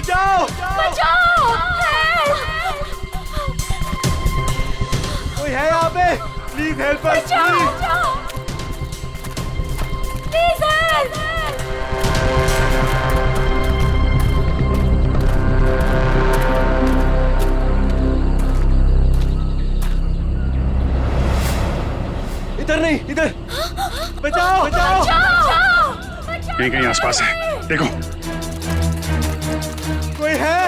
बचाओ बचाओ! कोई है यहाँ पे? Please help us, please. Please help! इधर नहीं, इधर। बचाओ बचाओ! कहीं कहीं आसपास है, देखो। कोई है?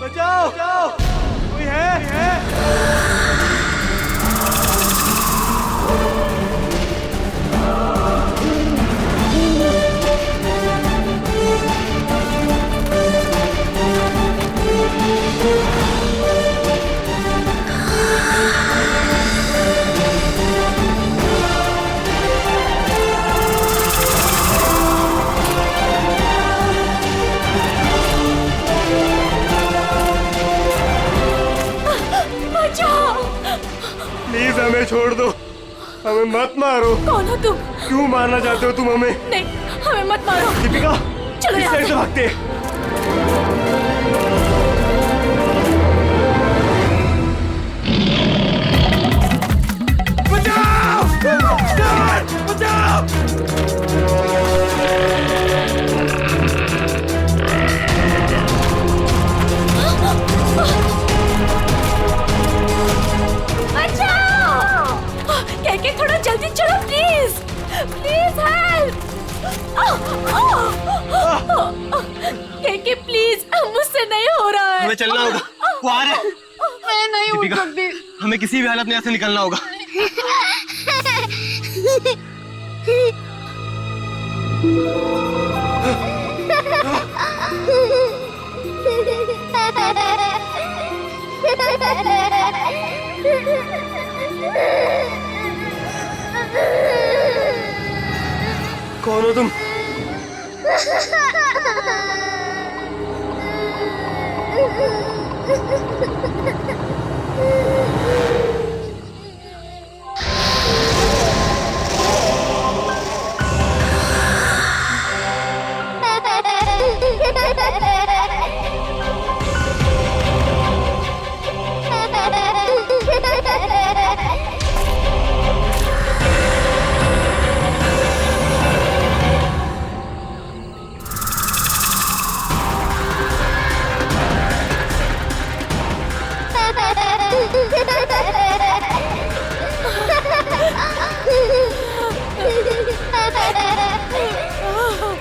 बचाओ! कोई है? प्लीज हमें छोड़ दो, हमें मत मारो। कौन हो तुम? क्यों मारना चाहते हो तुम हमें? नहीं, हमें मत मारो। दीपिका, चलो इस यहाँ साइड से। से भागते हैं। बचाओ! बचाओ! के थोड़ा जल्दी चलो प्लीज, प्लीज हेल्प! के प्लीज, मुझसे नहीं हो रहा है। हमें चलना होगा, वो आ रहा है। मैं नहीं उठ दीपिका, सकती। हमें किसी भी हालत में यहाँ से निकलना होगा। कौन हो तुम?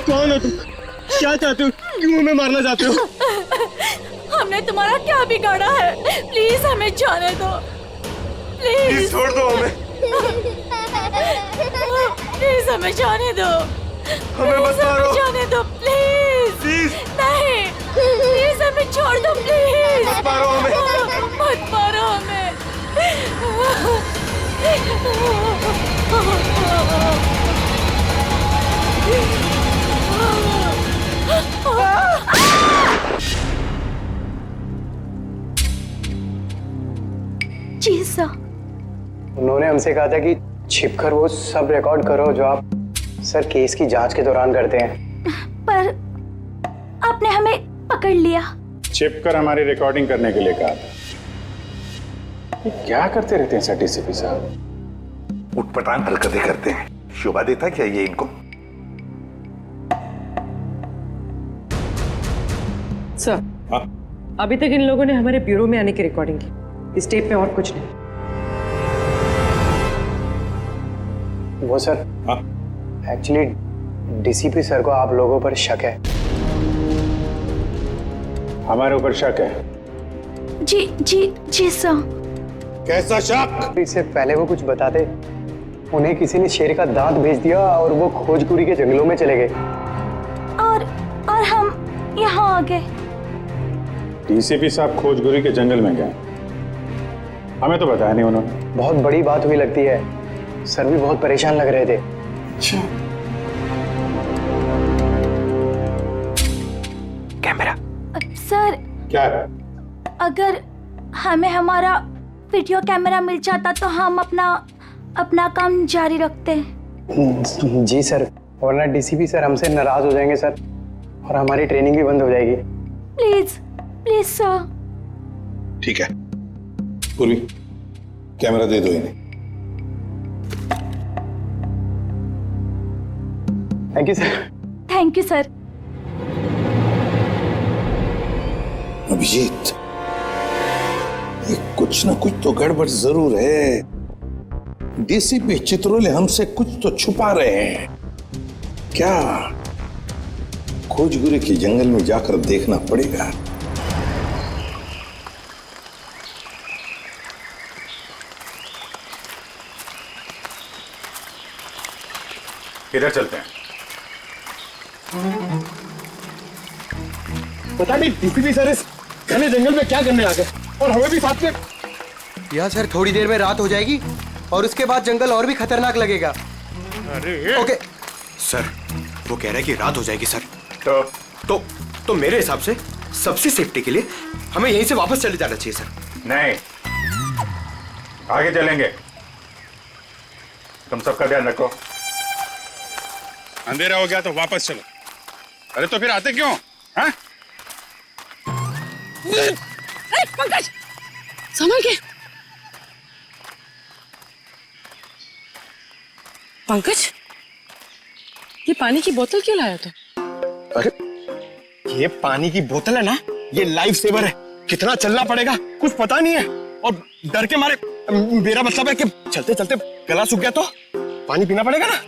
कौन हो तुम? क्या चाहते हो? क्यों हमें मारना चाहते हो? हमने तुम्हारा क्या बिगाड़ा है? प्लीज हमें जाने दो, प्लीज छोड़ दो हमें। प्लीज हमें जाने दो, हमें मत मारो। जाने दो प्लीज। प्लीज नहीं, प्लीज हमें छोड़ दो, प्लीज मत मारो हमें। मत मारो हमें। जी सर। उन्होंने हमसे कहा था कि छिपकर वो सब रिकॉर्ड करो जो आप सर केस की जांच के दौरान करते हैं। पर आपने हमें पकड़ लिया। छिपकर हमारी रिकॉर्डिंग करने के लिए कहा था। ये क्या करते रहते हैं सर डीसीपी साहब? उटपटांग हरकतें करते हैं। शोभा देता क्या ये इनको? सर, हाँ? अभी तक इन लोगों ने हमारे ब्यूरो में आने की रिकॉर्डिंग की। इस टेप पे और कुछ नहीं। वो सर, हाँ? एक्चुअली डीसीपी सर को आप लोगों पर शक है। हमारे ऊपर शक है? जी जी जी सर। कैसा शक? इससे पहले वो कुछ बताते, उन्हें किसी ने शेर का दांत भेज दिया और वो खोजपुरी के जंगलों में चले गए। और हम यहाँ आ गए। डीसीपी साहब खोजगुरी के जंगल में गए, हमें तो बताया नहीं उन्होंने। बहुत बड़ी बात हुई लगती है, सर भी बहुत परेशान लग रहे थे। अच्छा, कैमरा सर क्या है? अगर हमें हमारा वीडियो कैमरा मिल जाता तो हम अपना काम जारी रखते। जी सर, वरना डीसीपी सर हमसे नाराज हो जाएंगे सर, और हमारी ट्रेनिंग भी बंद हो जाएगी। Please please sir. ठीक है पूर्वी, कैमरा दे दो इन्हें। Thank you sir. Thank you sir. Abhijeet, ये कुछ ना कुछ तो गड़बड़ जरूर है। डीसीपी चित्रोले हमसे कुछ तो छुपा रहे हैं। क्या? खोजगुरी के जंगल में जाकर देखना पड़ेगा। किधर चलते हैं? पता नहीं डीसीपी सर इस घने जंगल में क्या करने आ गए, और हमें भी साथ में। यहाँ सर थोड़ी देर में रात हो जाएगी और उसके बाद जंगल और भी खतरनाक लगेगा। अरे ओके सर, वो कह रहे हैं कि रात हो जाएगी सर। तो तो मेरे हिसाब से सबसे सेफ्टी के लिए हमें यहीं से वापस चले जाना चाहिए सर। नहीं, आगे चलेंगे। तुम सबका ध्यान रखो। अंधेरा हो गया तो वापस चलो। अरे तो फिर आते क्यों? हाँ? पंकज, संभल के। पंकज, ये पानी की बोतल क्यों लाया तू? अरे ये पानी की बोतल है ना, ये लाइफ सेवर है। कितना चलना पड़ेगा कुछ पता नहीं है, और डर के मारे, मेरा मतलब है कि चलते चलते गला सूख गया तो पानी पीना पड़ेगा ना।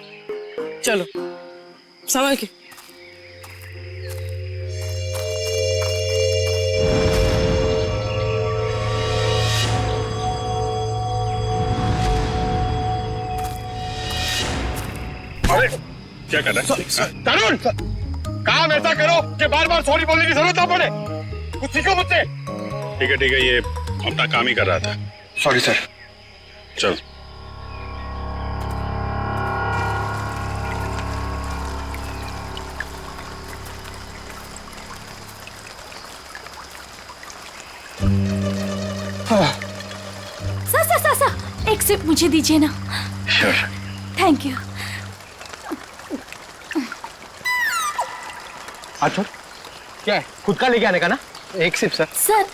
चलो संभल के। अरे क्या कर रहा है? तरुण, काम ऐसा करो कि बार बार सॉरी बोलने की जरूरत ना पड़े। कुछ सीखो मुझसे। ठीक है, ये अपना काम ही कर रहा था। Sorry sir. चल। सर एक सिप मुझे दीजिए ना। Thank you. अच्छा क्या है, खुद का लेके आने का ना? एक सिप सर। सर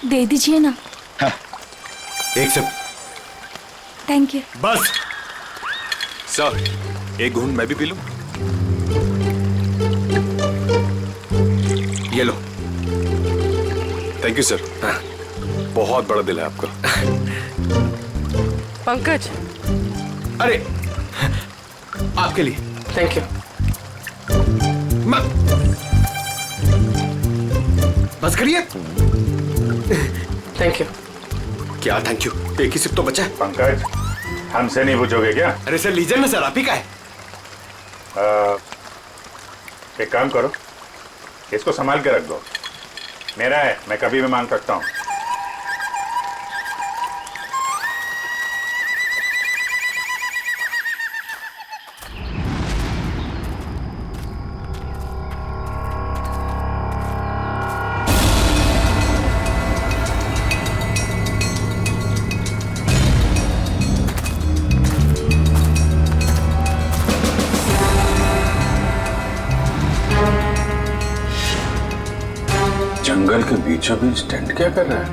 दे दीजिए ना। एक से थैंक यू। बस सर, एक घूंट मैं भी पी लूं? ये लो। Thank you sir. बहुत बड़ा दिल है आपका। पंकज, अरे आपके लिए। Thank you. बस करिए। Thank you. क्या थैंक यू? एक ही सिप तो बचा है। पंकज, हमसे नहीं पूछोगे क्या? अरे सर लीजिए ना सर, आप ही का है। एक काम करो, इसको संभाल के रख दो। मेरा है, मैं कभी भी मांग सकता हूँ। जंगल के बीचों बीच टेंट क्या कर रहा है?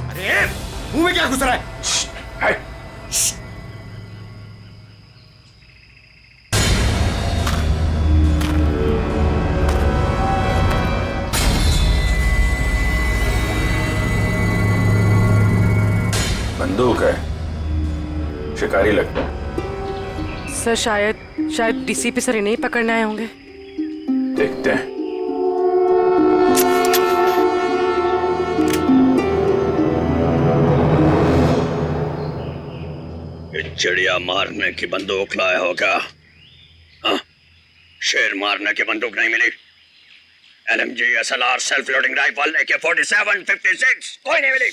अरे मुंह में क्या घुस रहा है? बंदूक है, शिकारी लगता है। सर शायद डीसीपी सर इन्हें ही पकड़ने आए होंगे। देखते हैं। चिड़िया मारने की बंदूक लाया हो क्या? हाँ? शेर मारने की बंदूक नहीं मिली? LMG, SLR, self loading rifle, AK-47, 56 कोई नहीं मिली?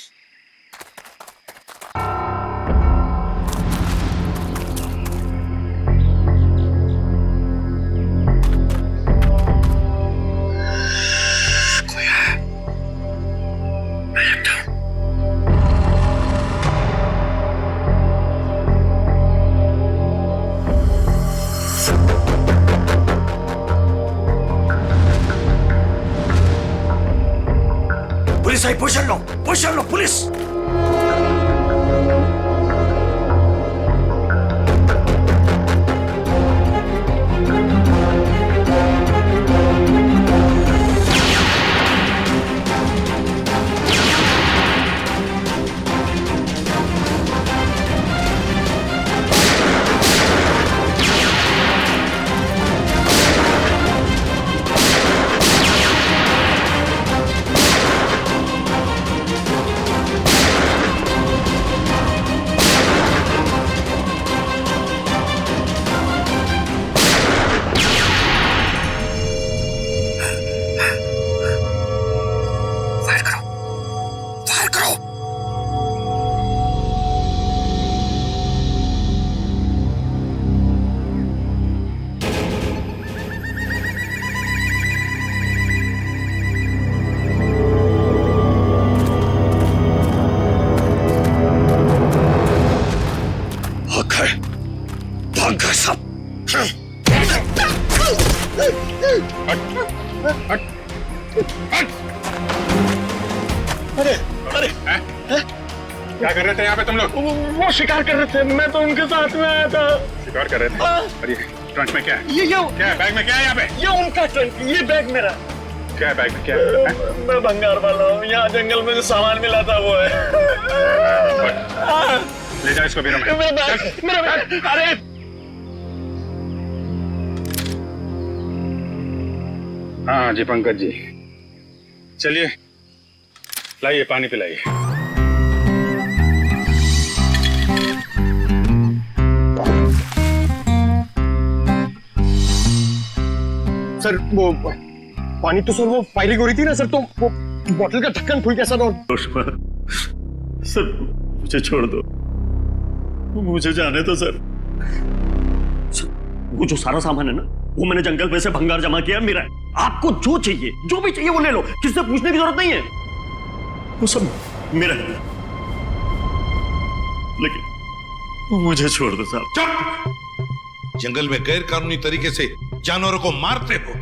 कोई है? मैं लगता हूं। पुलिस आई, पोजीशन लो पुलिस। भाग गए सब। अरे अरे क्या कर रहे थे यहाँ पे तुम लोग? वो शिकार कर रहे थे, मैं तो उनके साथ में आया था। शिकार कर रहे थे? अरे ट्रंक में क्या है? ये क्या है बैग में? क्या है यहाँ पे? ये उनका ट्रंक, ये बैग मेरा। क्या है बैग में? क्या है? मैं भंगार वाला हूँ, यहाँ जंगल में जो सामान मिला था वो है। ले जाओ इसको बीरो में। मेरा बैग। अरे हाँ जी पंकज जी, चलिए लाइए पानी पिलाइए। सर वो पानी तो सर वो फायरिंग हो रही थी ना सर, तो वो बोतल का ढक्कन खुल गया सर। और सर मुझे छोड़ दो, मुझे जाने दो सर। वो जो सारा सामान है ना, वो मैंने जंगल में से भंगार जमा किया मेरा है। आपको जो चाहिए, जो भी चाहिए वो ले लो, किससे पूछने की जरूरत नहीं है, वो सब मेरा है। लेकिन मुझे छोड़ दो साहब। चुप! जंगल में गैर कानूनी तरीके से जानवरों को मारते हो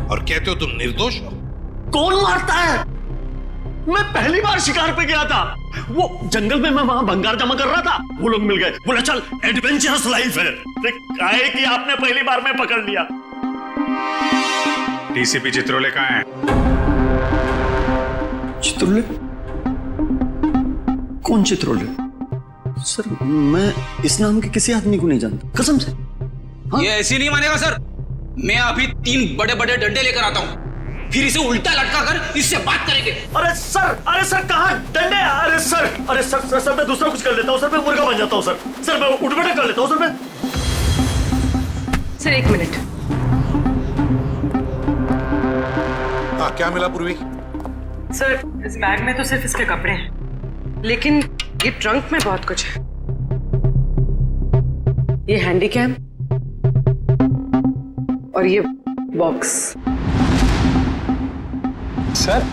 और कहते हो तुम निर्दोष हो। कौन मारता है? मैं पहली बार शिकार पे गया था, वो जंगल में मैं वहां भंगार जमा कर रहा था, वो लोग मिल गए, बोला चल एडवेंचरस लाइफ है। काहे कि आपने पहली बार में पकड़ लिया। डीसीपी चित्रोले कहाँ है? चित्रोले? कौन चित्रोले? सर मैं इस नाम के किसी आदमी को नहीं जानता, कसम से। हाँ? ये ऐसी नहीं मानेगा सर। मैं अभी 3 बड़े बड़े डंडे लेकर आता हूँ, फिर इसे उल्टा लटका कर इससे बात करेंगे। अरे सर कहाँ डंडे? अरे सर मैं दूसरा कुछ कर लेता हूँ सर, मैं मुर्गा बन जाता हूँ सर मैं उठ बैठा कर लेता हूँ सर मैं। Sir 1 minute. हाँ क्या मिला पूर्वी? सर इस बैग में तो सिर्फ इसके कपड़े हैं, लेकिन ये ट्रंक में बहुत कुछ है। ये हैंडी कैम और ये बॉक्स। सर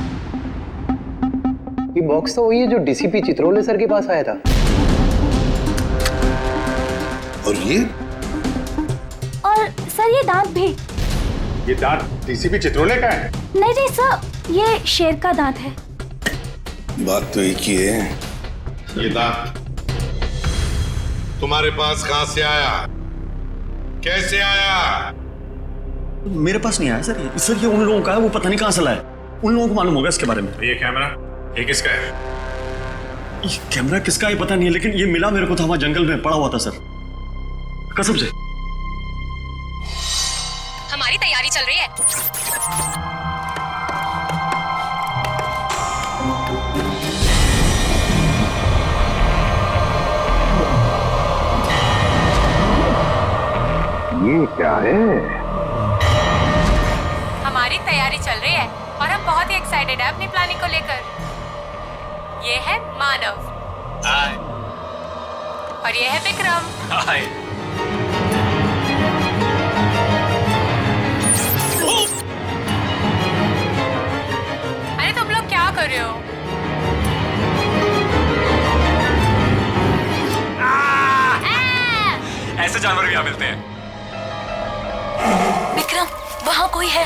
ये बॉक्स तो वही है जो डीसीपी चित्रोले सर के पास आया था। और ये? और सर ये दांत भी। ये दांत डीसीपी चित्रोले का है? नहीं सर, ये शेर का दांत है। बात तो एक ही है। ये दांत तुम्हारे पास कहां से आया? कैसे आया? मेरे पास नहीं आया सर ये उन लोगों का है, वो पता नहीं कहां से लाया, उन लोगों को मालूम होगा इसके बारे में। ये कैमरा ये किसका है? ये कैमरा किसका है पता नहीं है, लेकिन ये मिला मेरे को था वहां जंगल में पड़ा हुआ था सर, कसम से। हमारी तैयारी चल रही है। ये क्या है? हमारी तैयारी चल रही है और हम बहुत ही एक्साइटेड है अपनी प्लानिंग को लेकर। ये है मानव। हाय। और ये है विक्रम। हाय। अरे तुम लोग क्या कर रहे हो? ऐसे जानवर भी यहाँ मिलते हैं। विक्रम, वहाँ कोई है।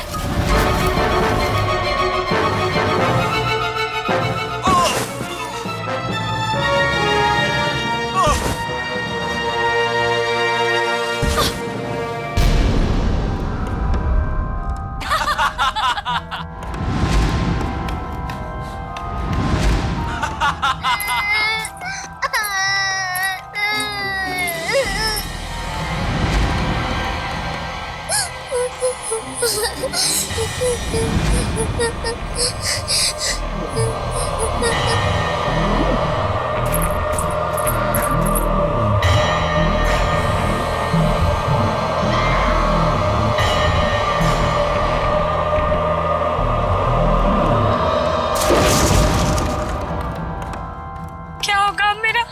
क्या होगा मेरा?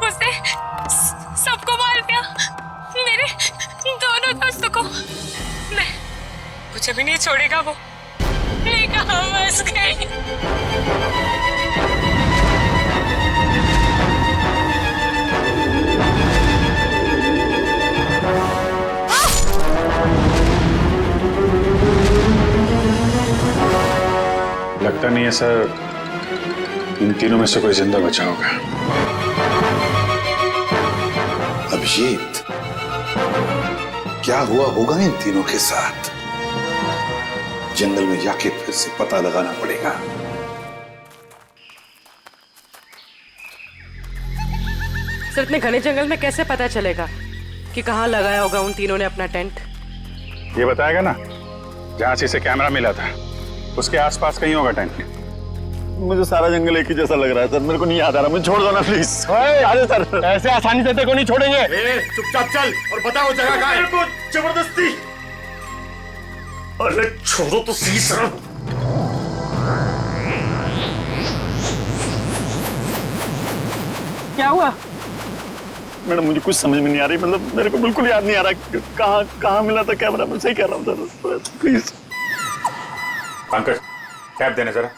उसने सबको मार दिया, मेरे दोनों दोस्तों को। मैं मुझे भी नहीं छोड़ेगा वो। मैं कहाँ फंस गई? लगता नहीं है सर इन तीनों में से कोई जिंदा बचा होगा। अभिजीत, क्या हुआ होगा इन तीनों के साथ? जंगल में जाके फिर से पता लगाना पड़ेगा। सर इतने घने जंगल में कैसे पता चलेगा कि कहाँ लगाया होगा उन तीनों ने अपना टेंट? ये बताएगा ना, जहां से इसे कैमरा मिला था उसके आसपास कहीं होगा टेंट। मुझे सारा जंगल एक ही जैसा लग रहा है सर, मेरे को नहीं याद आ रहा, मुझे छोड़ दो ना प्लीज। अरे सर, ऐसे आसानी से तेरे को नहीं छोड़ेंगे। चुपचाप चल और बता वो जगह कहाँ है। मेरे को जबरदस्ती। अरे छोड़ो तो सही सर। क्या हुआ? मैडम मुझे कुछ समझ में नहीं आ रही, मतलब मेरे को बिल्कुल याद नहीं आ रहा कहाँ कहाँ मिला था कैमरा। मैं सही कह रहा हूँ सर, प्लीज। पंकज, कैब देने जरा।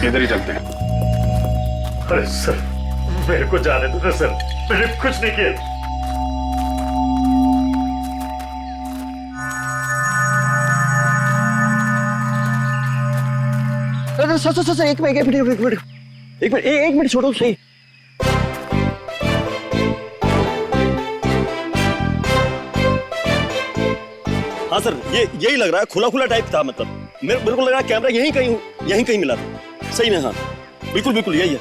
इधर ही चलते हैं। अरे सर मेरे को जाने दो ना सर, मैंने कुछ नहीं किया। सर एक मिनट छोड़ो सही। हाँ सर, यही लग रहा है, खुला खुला टाइप था। मतलब मेरे को लग रहा है कैमरा यहीं कहीं मिला था। सही में हाँ, बिल्कुल यही है।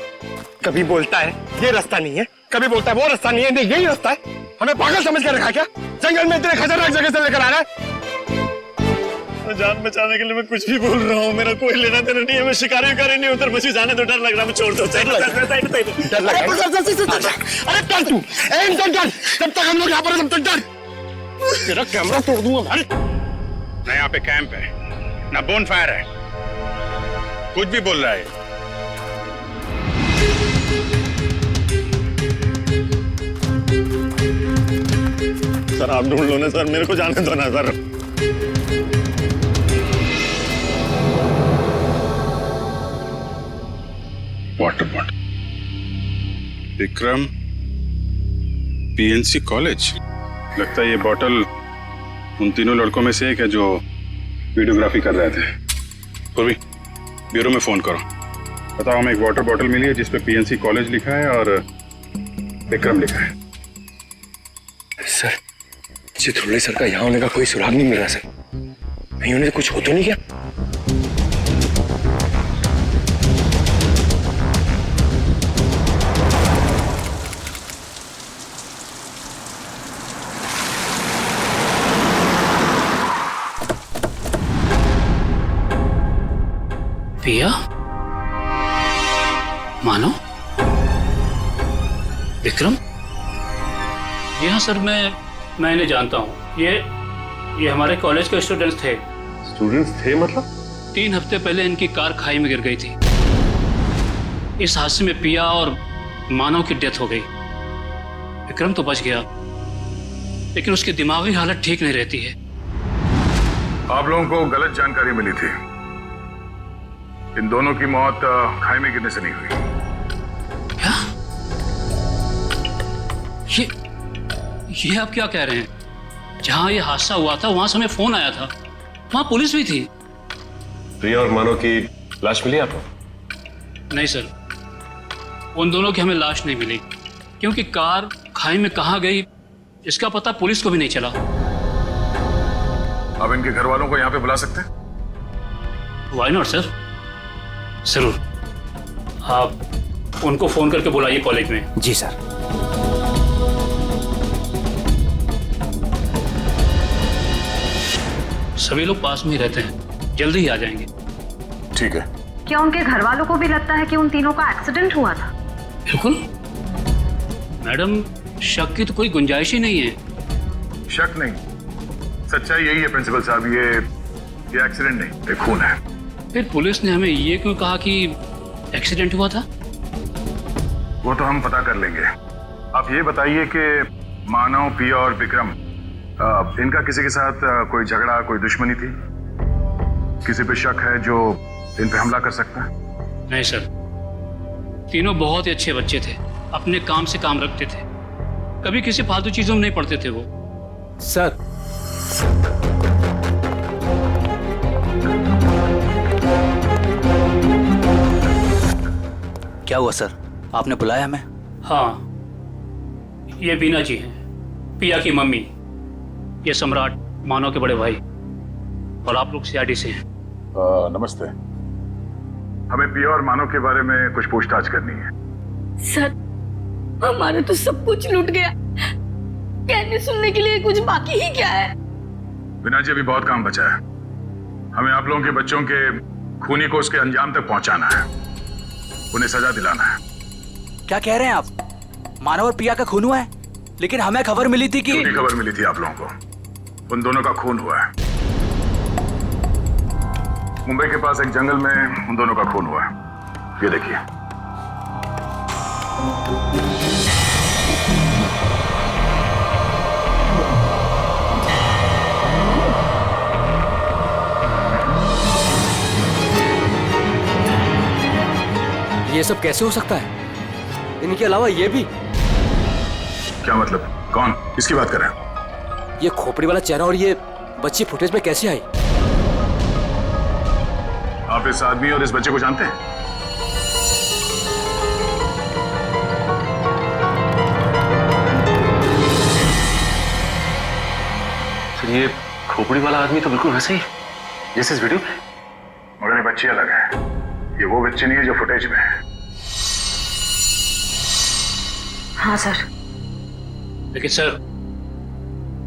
कभी बोलता है ये रास्ता नहीं है, कभी बोलता है वो रास्ता नहीं है, नहीं यही रास्ता है। हमें पागल समझ कर रखा क्या? जंगल में इतने खतरनाक जगह से लेकर आ रहा है। जान बचाने के लिए मैं कुछ भी बोल रहा हूँ, मेरा कोई लेना देना नहीं है। मैं शिकारी नहीं उधर, मुझे जाने तो डर लग रहा है। मैं छोड़ दो। डर लग रहा है। अरे कर तू जब तक हम लोग यहाँ पर, तब तक डर। तेरा कैमरा तोड़ दूंगा भाई। ना यहाँ पे कैंप है, ना बोन फायर है, कुछ भी बोल रहा है। सर आप ढूंढ लो ना सर, मेरे को जाने दो ना sir. Water bottle, Vikram, PNC college. लगता है ये बॉटल उन तीनों लड़कों में से एक है जो वीडियोग्राफी कर रहे थे। पूर्वी, ब्यूरो में फोन करो, बताओ हमें एक वाटर बॉटल मिली है जिसपे पीएनसी कॉलेज लिखा है और विक्रम लिखा है। सर, चित्रोले सर का यहाँ होने का कोई सुराग नहीं मिल रहा सर। कहीं उन्हें कुछ हो तो नहीं क्या? पिया, मानो, विक्रम? जी हाँ सर, मैं इन्हें जानता हूँ। ये हमारे कॉलेज के स्टूडेंट्स थे। स्टूडेंट्स थे मतलब? 3 हफ्ते पहले इनकी कार खाई में गिर गई थी। इस हादसे में पिया और मानव की डेथ हो गई। विक्रम तो बच गया, लेकिन उसकी दिमागी हालत ठीक नहीं रहती है। आप लोगों को गलत जानकारी मिली थी। इन दोनों की मौत खाई में गिरने से नहीं हुई। क्या? ये आप क्या कह रहे हैं? जहां ये हादसा हुआ था वहां से हमें फोन आया था, वहां पुलिस भी थी। प्रिया और मानव की लाश मिली आपको? नहीं सर, उन दोनों की हमें लाश नहीं मिली, क्योंकि कार खाई में कहां गई इसका पता पुलिस को भी नहीं चला। अब इनके घर वालों को यहाँ पे बुला सकते हैं? व्हाई नॉट सर, जरूर। आप उनको फोन करके बुलाइए कॉलेज में। जी सर। सभी लोग पास में ही रहते हैं, जल्दी ही आ जाएंगे। ठीक है। क्या उनके घर वालों को भी लगता है कि उन तीनों का एक्सीडेंट हुआ था? बिल्कुल मैडम, शक की तो कोई गुंजाइश ही नहीं है। शक नहीं, सच्चाई यही है प्रिंसिपल साहब। ये एक्सीडेंट नहीं, ये खून है। फिर पुलिस ने हमें ये क्यों कहा कि एक्सीडेंट हुआ था? वो तो हम पता कर लेंगे। आप ये बताइए कि मानव, पिया और विक्रम, इनका किसी के साथ कोई झगड़ा, कोई दुश्मनी थी? किसी पे शक है जो इन पे हमला कर सकता है? नहीं सर, तीनों बहुत ही अच्छे बच्चे थे, अपने काम से काम रखते थे, कभी किसी फालतू चीजों में नहीं पड़ते थे वो। सर, क्या हुआ सर, आपने बुलाया हमें? हाँ, ये बीना जी हैं, पिया की मम्मी। ये सम्राट, मानव के बड़े भाई। और आप लोग सीआईडी से हैं। नमस्ते। हमें पिया और मानव के बारे में कुछ पूछताछ करनी है। सर, हमारा तो सब कुछ लूट गया, कहने सुनने के लिए कुछ बाकी ही क्या है? बिना जी, अभी बहुत काम बचा है। हमें आप लोगों के बच्चों के खूनी को उसके अंजाम तक पहुंचाना है, उन्हें सजा दिलाना है। क्या कह रहे हैं आप? मानव और पिया का खून हुआ है, लेकिन हमें खबर मिली थी कि... झूठी खबर मिली थी आप लोगों को। उन दोनों का खून हुआ है। मुंबई के पास एक जंगल में उन दोनों का खून हुआ है। ये देखिए। ये सब कैसे हो सकता है? इनके अलावा ये भी? क्या मतलब? कौन? किसकी बात कर रहे हैं? ये खोपड़ी वाला चेहरा और ये बच्ची फुटेज में कैसे आई? आप इस आदमी और इस बच्चे को जानते हैं? सर, ये खोपड़ी वाला आदमी तो बिल्कुल वैसे ही जैसे इस वीडियो में, मगर ये बच्ची अलग है। ये वो बच्ची नहीं है जो फुटेज में है। हाँ सर। लेकिन सर,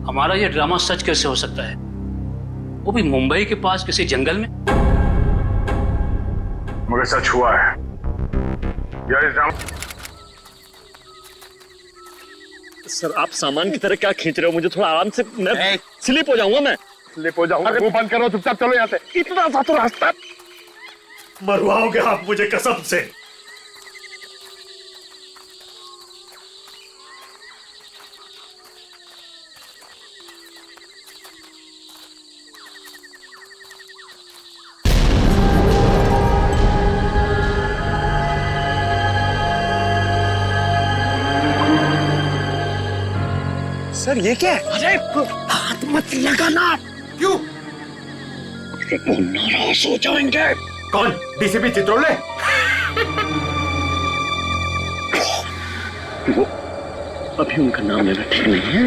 हमारा ये ड्रामा सच कैसे हो सकता है, वो भी मुंबई के पास किसी जंगल में? मगर सच हुआ है यार। इस ड्रामा... सर, आप सामान की तरह क्या खींच रहे हो? मुझे थोड़ा आराम से, मैं स्लिप हो जाऊंगा। मैं स्लिप हो जाऊंगा? मुंह बंद करो, चुपचाप चलो यहाँ से। इतना सा तो रास्ता। मरवाओगे आप मुझे कसम से। सर, ये क्या है? अरे हाथ मत लगाना। क्यों? वो नाराज हो जाएंगे। कौन? डीसीपी चित्रोले? वो अभी उनका नाम लेना ठीक नहीं है,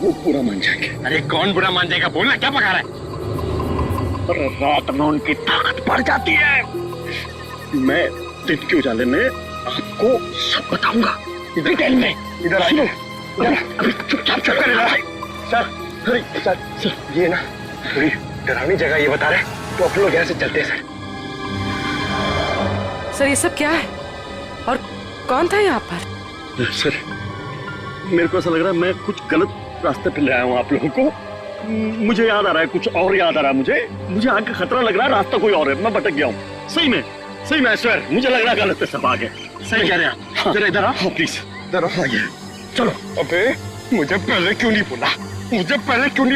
वो बुरा मान जाएंगे। अरे कौन बुरा मान जाएगा? बोलना, क्या पका रहा है? और रात में उनकी ताकत बढ़ जाती है। मैं दिन के उजाले में आपको सब बताऊंगा, डिटेल में। इधर आइए। अभी चुपचाप चल कर सर, सर, ये ना थोड़ी डरावनी जगह ये बता रहे, तो अपन लोग यहाँ से चलते हैं सर। सर ये सब क्या है और कौन था यहाँ पर? सर मेरे को ऐसा लग रहा है मैं कुछ गलत रास्ते पे ले आया हूँ आप लोगों को। मुझे याद आ रहा है, कुछ और याद आ रहा है मुझे आगे खतरा लग रहा है, रास्ता कोई और है, मैं भटक गया हूँ। सही में I swear, मुझे लग रहा है गलत सब आगे। सही कह रहे हैं। हाँ, जरा इधर आ प्लीज, इधर आइए। चलो। अबे मुझे पहले क्यों नहीं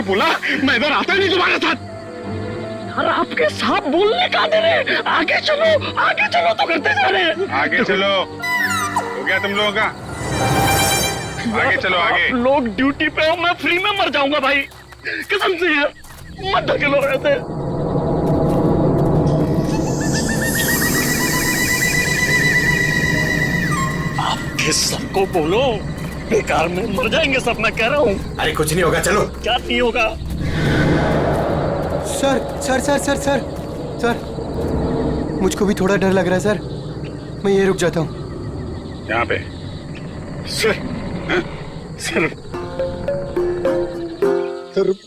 बोला, मैं इधर आता ही नहीं तुम्हारे साथ। यार आपके साथ बोलने का दे रहे, आगे चलो तो करते जा रहे हैं। आगे चलो, हो गया तुम लोगों का? आगे चलो आगे। लोग ड्यूटी पे हो, मैं फ्री में मर जाऊंगा भाई, कसम से यार, मत धकेलो ऐसे। आपके सबको बोलो, बेकार में मर जाएंगे सब, मैं कह रहा हूँ। अरे कुछ नहीं होगा, चलो। क्या नहीं होगा? सर मुझको भी थोड़ा डर लग रहा है सर, मैं ये रुक जाता हूँ यहाँ पे। सर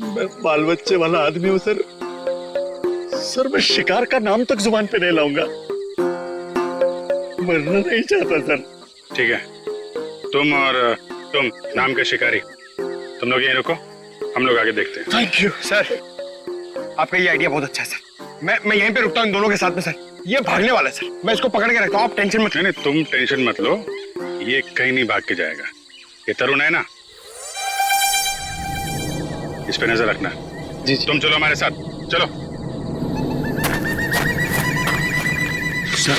मैं बाल बच्चे वाला आदमी हूँ सर मैं शिकार का नाम तक जुबान पे नहीं लाऊंगा, मरना नहीं चाहता सर। ठीक है, तुम और तुम नाम के शिकारी, तुम लोग यहीं रुको, हम लोग आगे देखते हैं। थैंक यू सर, आपका ये आइडिया बहुत अच्छा है सर। मैं यहीं पे रुकता हूँ इन दोनों के साथ में सर। ये भागने वाला है सर, मैं इसको पकड़ के रखता हूँ, आप टेंशन मत। नहीं, तुम टेंशन मत लो, ये कहीं नहीं भाग के जाएगा। ये तरुण है ना, इस पे नजर रखना। जी। तुम चलो हमारे साथ, चलो। सर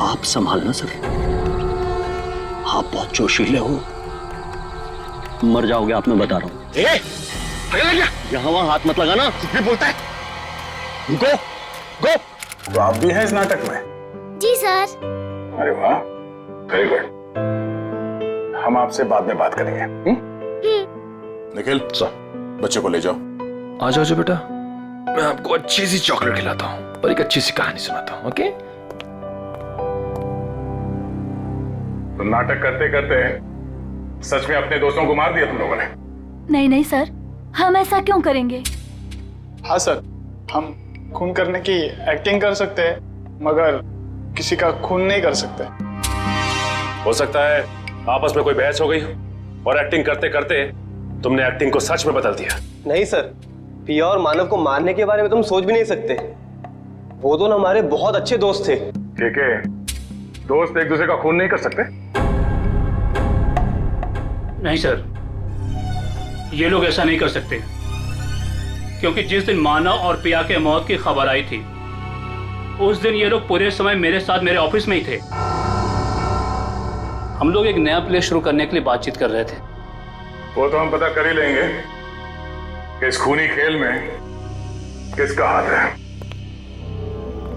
आप संभालना सर, आप बहुत जोशीले हो, मर जाओगे आप, मैं बता रहा हूँ। यहाँ वहां हाथ मत लगाना, कुछ भी बोलता है। गो गो। तो आप भी हैं इस नाटक में? जी सर। अरे वाह, वेरी गुड। हम आपसे बाद में बात करेंगे। निखिल सर, बच्चे को ले जाओ। आ जाओ बेटा, मैं आपको अच्छी सी चॉकलेट खिलाता हूँ और एक अच्छी सी कहानी सुनाता हूँ। ओके? तो नाटक करते करते सच में अपने दोस्तों को मार दिया तुम लोगों ने? नहीं सर, हम ऐसा क्यों करेंगे? हाँ सर, हम खून करने की एक्टिंग कर सकते हैं, मगर किसी का खून नहीं कर सकते। हो सकता है आपस में कोई बहस हो गई और एक्टिंग करते करते तुमने एक्टिंग को सच में बदल दिया। नहीं सर, पिया और मानव को मारने के बारे में तुम सोच भी नहीं सकते। वो दोनों हमारे बहुत अच्छे दोस्त थे। ठीक है, दोस्त एक दूसरे का खून नहीं कर सकते? नहीं सर, ये लोग ऐसा नहीं कर सकते, क्योंकि जिस दिन मानव और पिया के मौत की खबर आई थी, उस दिन ये लोग पूरे समय मेरे साथ मेरे ऑफिस में ही थे। हम लोग एक नया प्ले शुरू करने के लिए बातचीत कर रहे थे। वो तो हम पता कर ही लेंगे कि इस खूनी खेल में किसका हाथ है।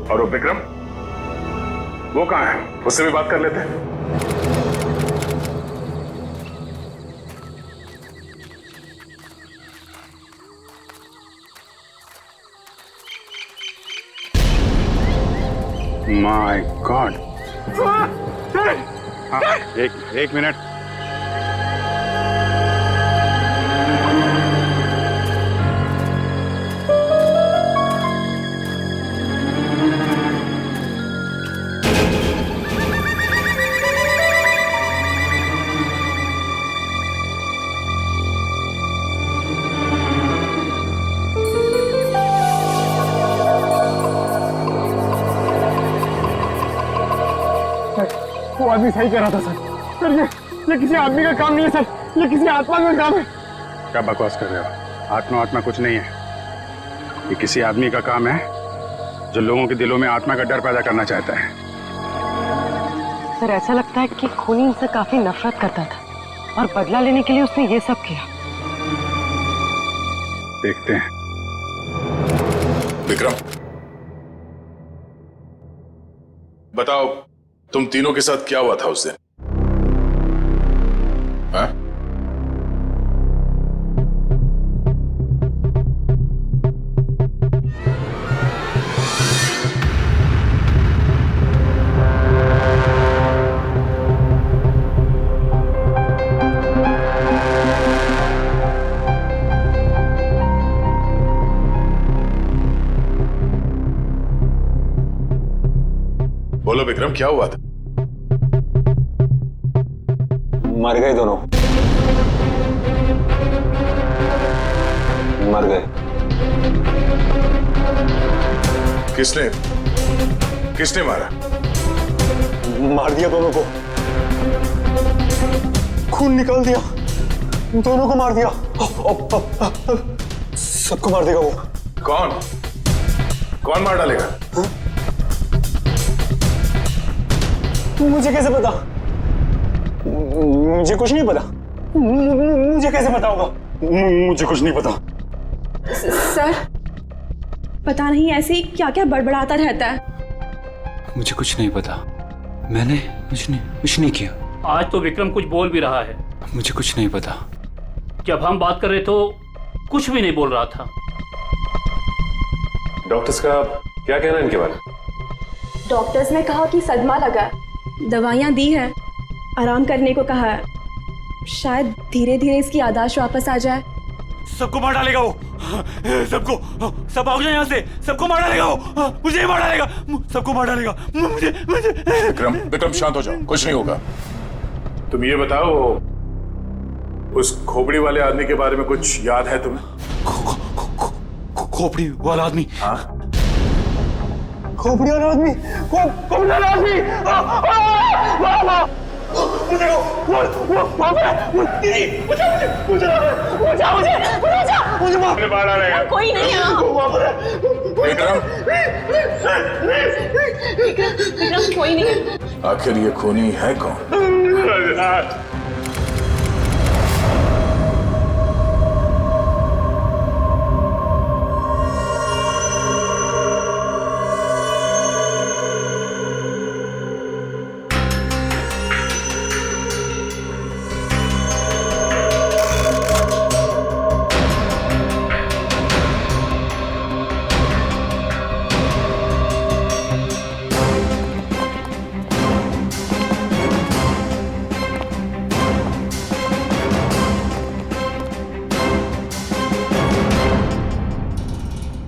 और वो विक्रम, वो कहाँ है? उससे भी बात कर लेते हैं। My God. एक मिनट। वो आदमी सही कह रहा था सर, ये किसी आदमी का काम नहीं है सर, ये किसी आत्मा का काम है। क्या बकवास कर रहे हो? आत्मा कुछ नहीं है, ये किसी आदमी का काम है जो लोगों के दिलों में आत्मा का डर पैदा करना चाहता है। सर ऐसा लगता है कि खूनी इनसे काफी नफरत करता था और बदला लेने के लिए उसने ये सब किया। देखते हैं। विक्रम, बताओ तुम तीनों के साथ क्या हुआ था उस दिन? हाँ? विक्रम, क्या हुआ था? मर गए दोनों, मर गए। किसने मारा? मार दिया दोनों को, खून निकाल दिया, दोनों को मार दिया। सबको मार देगा वो। कौन मार डालेगा? मुझे कैसे पता? मुझे कुछ नहीं पता। मुझे कैसे पता होगा? मुझे कुछ नहीं पता। सर, पता नहीं ऐसे ही क्या क्या बड़बड़ाता रहता है। मुझे कुछ नहीं पता, मैंने कुछ नहीं किया। आज तो विक्रम कुछ बोल भी रहा है। मुझे कुछ नहीं पता। जब हम बात कर रहे तो कुछ भी नहीं बोल रहा था। डॉक्टर्स का क्या कहना है इनके बारे में? डॉक्टर्स ने कहा कि सदमा लगा है, दवाइयाँ दी है, आराम करने को कहा है। शायद धीरे धीरे इसकी याददाश्त वापस आ जाए। सबको मार डालेगा वो, सबको, सब भाग जाए यहाँ से, सबको मार डालेगा वो, मुझे ही मार डालेगा, सबको मार डालेगा, मुझे। विक्रम शांत हो जाओ, कुछ नहीं होगा। तुम ये बताओ, उस खोपड़ी वाले आदमी के बारे में कुछ याद है तुम्हें? खोपड़ी वाला आदमी? हाँ, खोपड़ी वाला आदमी, खोपड़ी वाला आदमी। मुझे मार डालेगा। कोई नहीं है। विक्रम, कोई नहीं है। आखिर ये खूनी है कौन?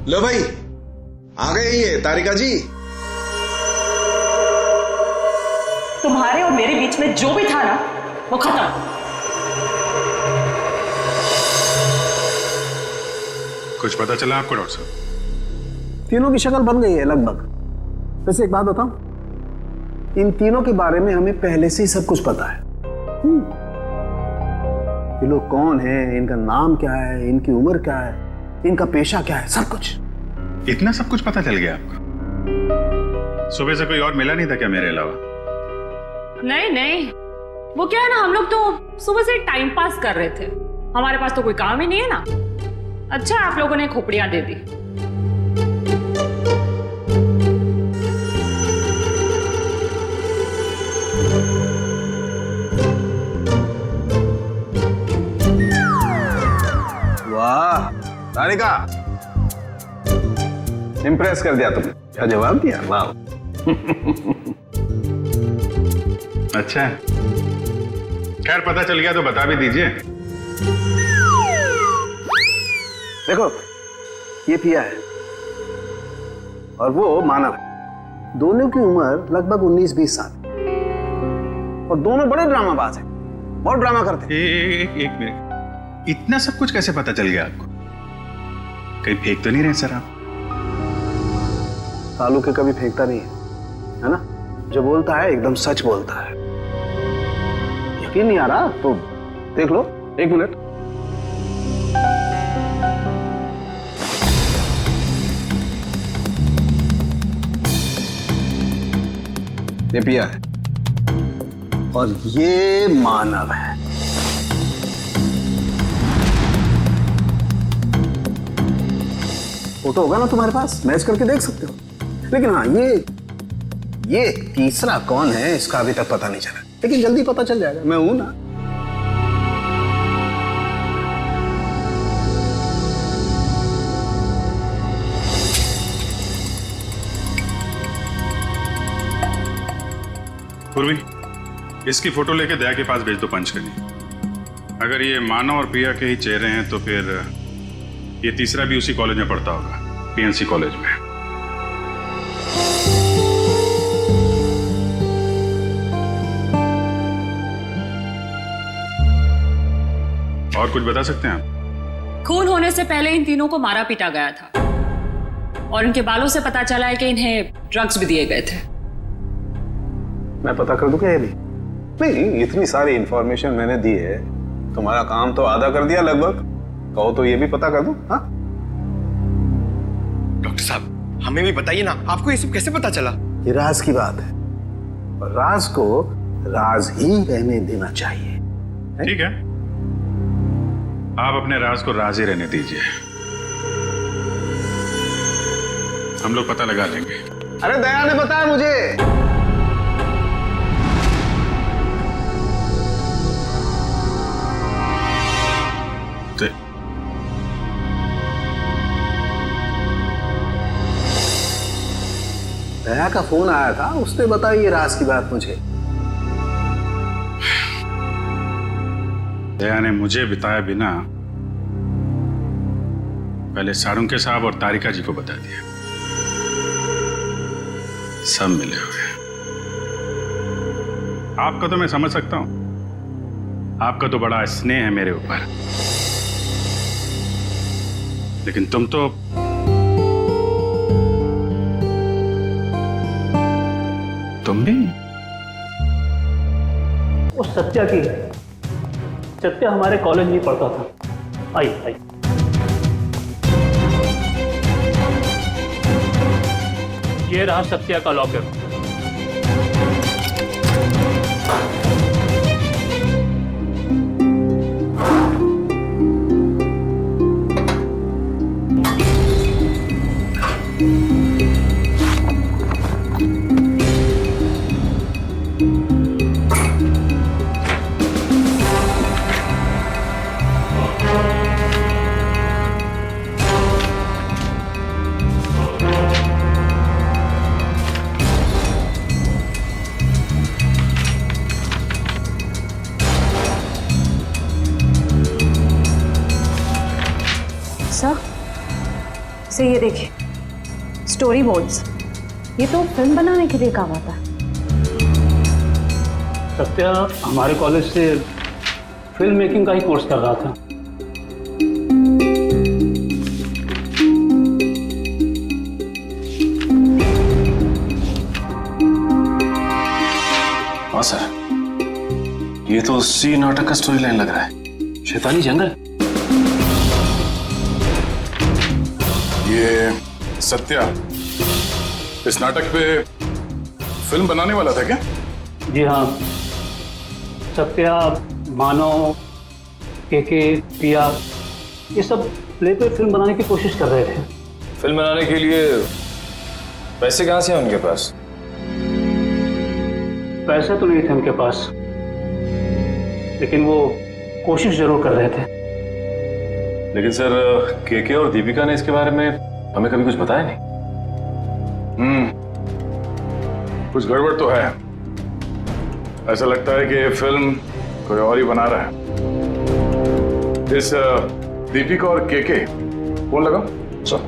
लो भाई, आ गए ये तारिका जी। तुम्हारे और मेरे बीच में जो भी था ना, वो खत्म। कुछ पता चला आपको डॉक्टर साहब? तीनों की शक्ल बन गई है लगभग। वैसे एक बात बताऊं, इन तीनों के बारे में हमें पहले से ही सब कुछ पता है। ये लोग कौन हैं, इनका नाम क्या है, इनकी उम्र क्या है, इनका पेशा क्या है, सब कुछ। इतना सब कुछ पता चल गया आपको? सुबह से कोई और मिला नहीं था क्या मेरे अलावा? नहीं, वो क्या है ना, हम लोग तो सुबह से टाइम पास कर रहे थे, हमारे पास तो कोई काम ही नहीं है ना। अच्छा आप लोगों ने खोपड़ियां दे दी। वाह तारिका, इम्प्रेस कर दिया तुमने। क्या जवाब दिया, वाह। अच्छा, खैर पता चल गया तो बता भी दीजिए। देखो, ये पिया है और वो मानव है। दोनों की उम्र लगभग 19-20 साल और दोनों बड़े ड्रामाबाज हैं, बहुत ड्रामा करते हैं। एक मिनट, इतना सब कुछ कैसे पता चल गया आपको? कहीं फेंक तो नहीं रहे सर आप? तालू के कभी फेंकता नहीं है ना? जो बोलता है एकदम सच बोलता है। यकीन नहीं आ रहा तो देख लो, 1 मिनट। ये पिया है और ये मानव है। फोटो होगा ना तुम्हारे पास, मैच करके देख सकते हो। लेकिन हाँ, ये तीसरा कौन है इसका अभी तक पता नहीं चला, लेकिन जल्दी पता चल जाएगा। मैं हूं ना। पूर्वी, इसकी फोटो लेके दया के पास भेज दो पंच करने। अगर ये मानव और प्रिया के ही चेहरे हैं तो फिर ये तीसरा भी उसी कॉलेज में पढ़ता होगा, पीएनसी कॉलेज में। और कुछ बता सकते हैं आप? खून होने से पहले इन तीनों को मारा पीटा गया था और इनके बालों से पता चला है कि इन्हें ड्रग्स भी दिए गए थे। मैं पता कर दूं क्या ये भी? नहीं, इतनी सारी इंफॉर्मेशन मैंने दी है, तुम्हारा काम तो आधा कर दिया लगभग। कहो तो ये भी पता कर दूं? हाँ? डॉक्टर साहब, हमें भी बताइए ना, आपको ये सब कैसे पता चला? ये राज की बात है और राज को राज ही रहने देना चाहिए। ठीक है, आप अपने राज को राज ही रहने दीजिए, हम लोग पता लगा लेंगे। अरे दया ने बताया मुझे। दया का फोन आया था, उसने बताई ये राज की बात मुझे। दया ने मुझे बताए बिना पहले सारुंके साहब और तारिका जी को बता दिया। सब मिले हुए। आपका तो मैं समझ सकता हूं, आपका तो बड़ा स्नेह है मेरे ऊपर, लेकिन तुम तो तुम भी। वो सत्या की है। सत्या हमारे कॉलेज में पढ़ता था। आई आई ये रहा सत्या का लॉकर। सर ये देखिए, स्टोरी बोर्ड्स, ये तो फिल्म बनाने के लिए काम आता है। सत्या हमारे कॉलेज से फिल्म मेकिंग का ही कोर्स कर रहा था। हाँ सर, ये तो उसी नाटक का स्टोरी लाइन लग रहा है, शैतानी जंगल। ये सत्या इस नाटक पे फिल्म बनाने वाला था क्या? जी हाँ, सत्या, मानव, केके, पिया, ये सब प्ले पे फिल्म बनाने की कोशिश कर रहे थे। फिल्म बनाने के लिए पैसे कहाँ से हैं उनके पास? पैसे तो नहीं थे उनके पास, लेकिन वो कोशिश जरूर कर रहे थे। लेकिन सर, केके और दीपिका ने इसके बारे में हमें कभी कुछ बताया नहीं। कुछ गड़बड़ तो है। ऐसा लगता है कि ये फिल्म कोई और ही बना रहा है। इस दीपिका और केके फोन लगाओ। सर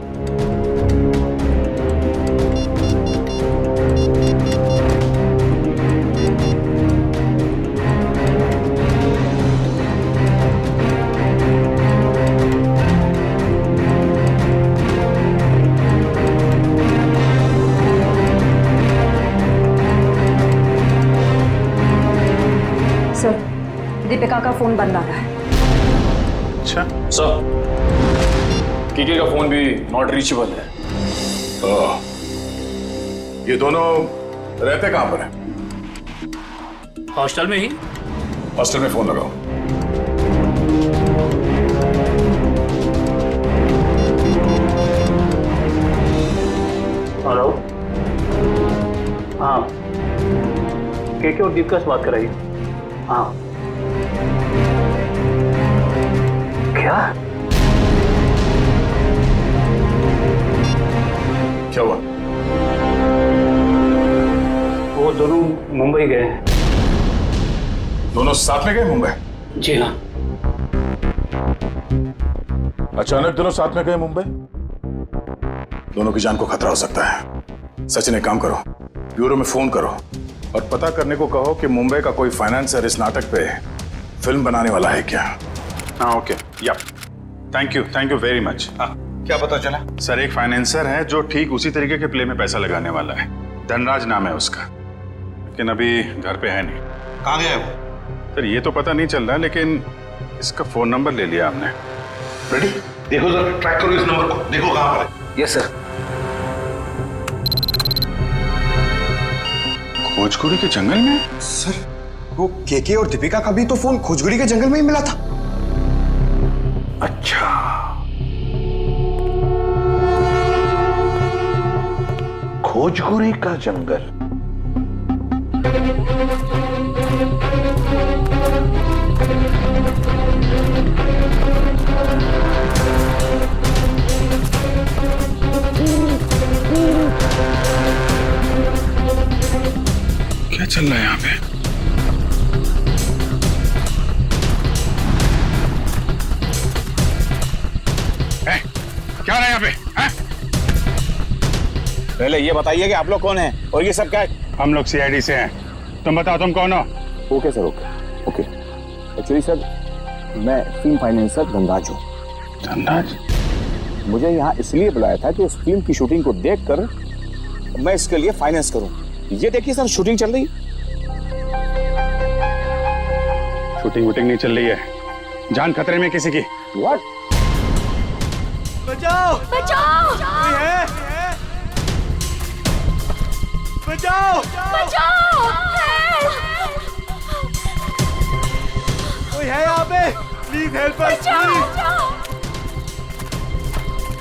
दीपिका का फोन बंद आ रहा है। अच्छा सर, केके का फोन भी नॉट रीचेबल है। ये दोनों रहते कहां पर हैं? हॉस्टल में ही। हॉस्टल में फोन लगाओ। हेलो, हाँ, केके और दीपिका से बात कराइए। हाँ, क्या क्या हुआ? वो दोनों मुंबई गए हैं। दोनों साथ में गए मुंबई? जी हाँ। अचानक दोनों साथ में गए मुंबई? दोनों की जान को खतरा हो सकता है। सचिन, एक काम करो, ब्यूरो में फोन करो और पता करने को कहो कि मुंबई का कोई फाइनेंसर इस नाटक पे फिल्म बनाने वाला है क्या। हाँ ओके, या थैंक यू वेरी मच। हाँ क्या पता चला? सर एक फाइनेंसर है जो ठीक उसी तरीके के प्ले में पैसा लगाने वाला है, धनराज नाम है उसका, लेकिन अभी घर पे है नहीं। कहाँ गया है वो? सर ये तो पता नहीं चल रहा, लेकिन इसका फोन नंबर ले लिया आपने। रेडी? देखो जरा, ट्रैक करो इस नंबर को, देखो कहाँ पर है। Yes sir. खोजकुड़ी के जंगल में? सर वो केके और दीपिका का भी तो फोन खोजकुड़ी के जंगल में ही मिला था। अच्छा, खोजकुड़ी का जंगल। क्या चल रहा है यहाँ पे? क्या रहा है यहाँ पे? पहले ये बताइए कि आप लोग कौन हैं और ये सब क्या है? हम लोग सीआईडी से हैं। तुम बताओ तुम कौन हो? Okay sir, okay. Actually sir मैं फिल्म फाइनेंसर धनराज हूँ। धनराज? मुझे यहाँ इसलिए बुलाया था कि उस फिल्म की शूटिंग को देखकर मैं इसके लिए फाइनेंस करूँ। ये देखिए सर, शूटिंग चल रही। शूटिंग वूटिंग नहीं चल रही है, जान खतरे में किसी की। व्हाट? बचाओ! बचाओ! कोई है? बचाओ! बचाओ! कोई है यहाँ पे? Please help us!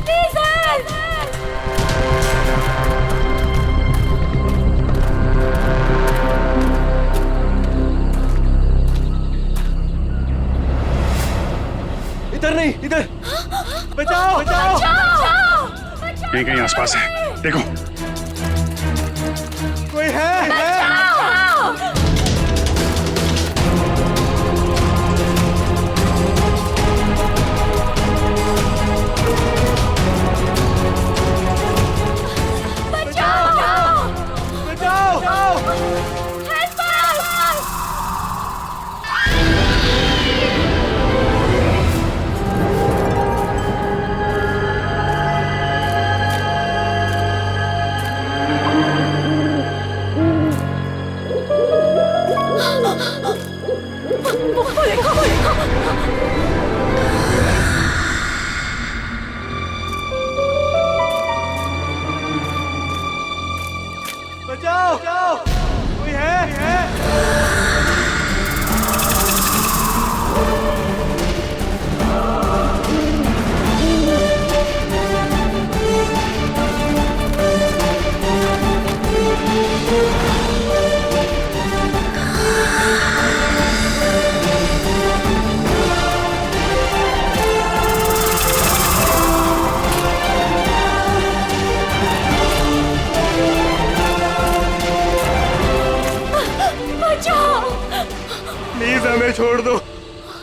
Please help! इधर नहीं, इधर! बचाओ! बचाओ! यहीं कहीं आसपास है, देखो। कोई है? बचाओ! कोई है? प्लीज हमें छोड़ दो,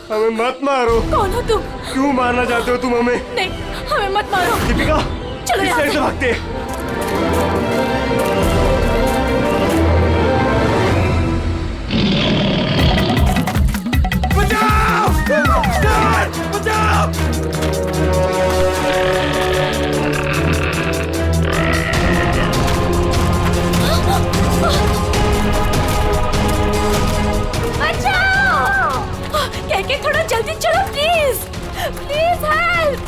हमें मत मारो। कौन हो तुम? क्यों मारना चाहते हो तुम हमें? नहीं, हमें मत मारो। दीपिका, चलो इस यहाँ साइड से से। भागते। बचाओ! केके थोड़ा जल्दी चलो please, please help.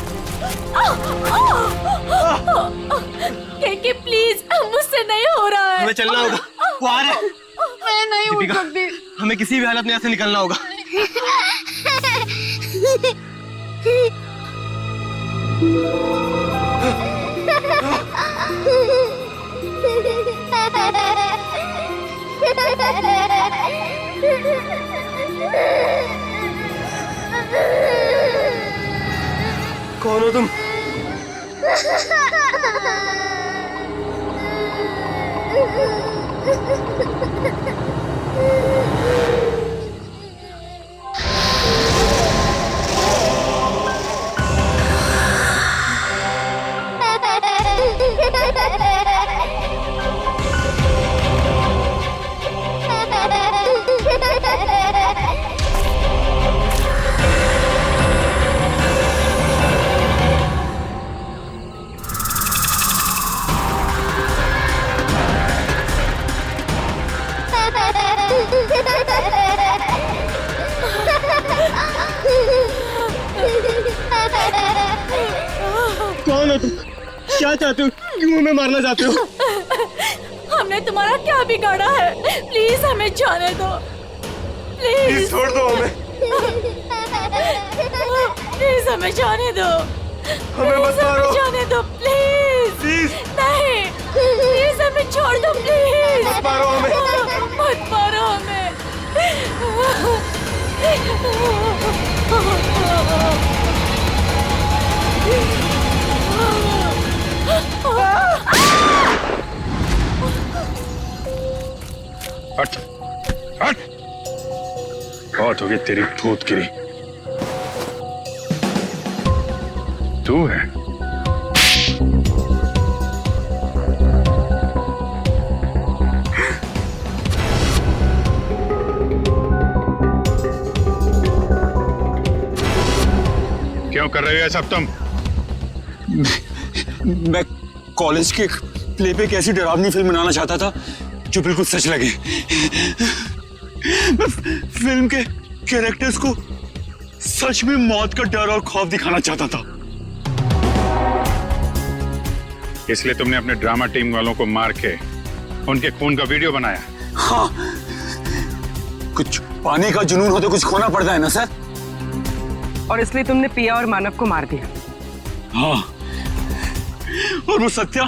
KK please, मुझसे नहीं हो रहा है। हमें चलना होगा, वो आ रहा है। मैं नहीं उठ दीपिका, सकती। हमें किसी भी हालत में यहाँ से निकलना होगा। कौन हो तुम? कौन हो तुम? क्या चाहते हो? क्यों हमें मारना चाहते हो? हमने तुम्हारा क्या बिगाड़ा है? प्लीज हमें जाने दो, प्लीज छोड़ दो हमें। प्लीज हमें जाने दो, हमें मत मारो। जाने दो प्लीज। नहीं, प्लीज हमें छोड़ दो, प्लीज मत मारो हमें। मत मारो हमें। हट हट, बहुत हो गई तेरी भूत गिरी। तू है क्यों कर रहे हो ये सब तुम? मैं कॉलेज के प्ले पे एक ऐसी डरावनी फिल्म बनाना चाहता था जो बिल्कुल सच लगे। मैं फिल्म के कैरेक्टर्स को सच में मौत का डर और खौफ दिखाना चाहता था। इसलिए तुमने अपने ड्रामा टीम वालों को मार के उनके खून का वीडियो बनाया? हाँ, कुछ पाने का जुनून हो तो कुछ खोना पड़ता है ना सर। और इसलिए तुमने पिया और मानव को मार दिया? हाँ, और वो सत्या,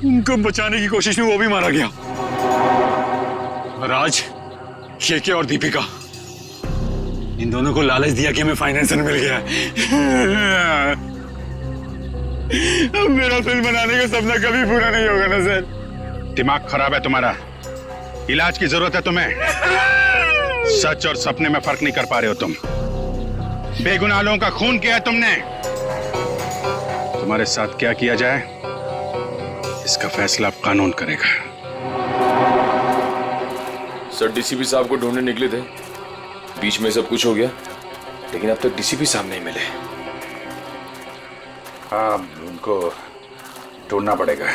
उनको बचाने की कोशिश में वो भी मारा गया। राज, केके और दीपिका, इन दोनों को लालच दिया कि हमें फाइनेंसर मिल गया है। अब मेरा फिल्म बनाने का सपना कभी पूरा नहीं होगा ना सर। दिमाग खराब है तुम्हारा, इलाज की जरूरत है तुम्हें। सच और सपने में फर्क नहीं कर पा रहे हो तुम। बेगुनाह लोगों का खून किया है तुमने। तुम्हारे साथ क्या किया जाए इसका फैसला अब कानून करेगा। सर डीसीपी साहब को ढूंढने निकले थे, बीच में सब कुछ हो गया, लेकिन अब तक डीसीपी साहब नहीं मिले। हाँ, उनको ढूंढना पड़ेगा।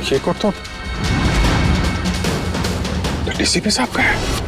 ये को तो डीसीपी साहब का है।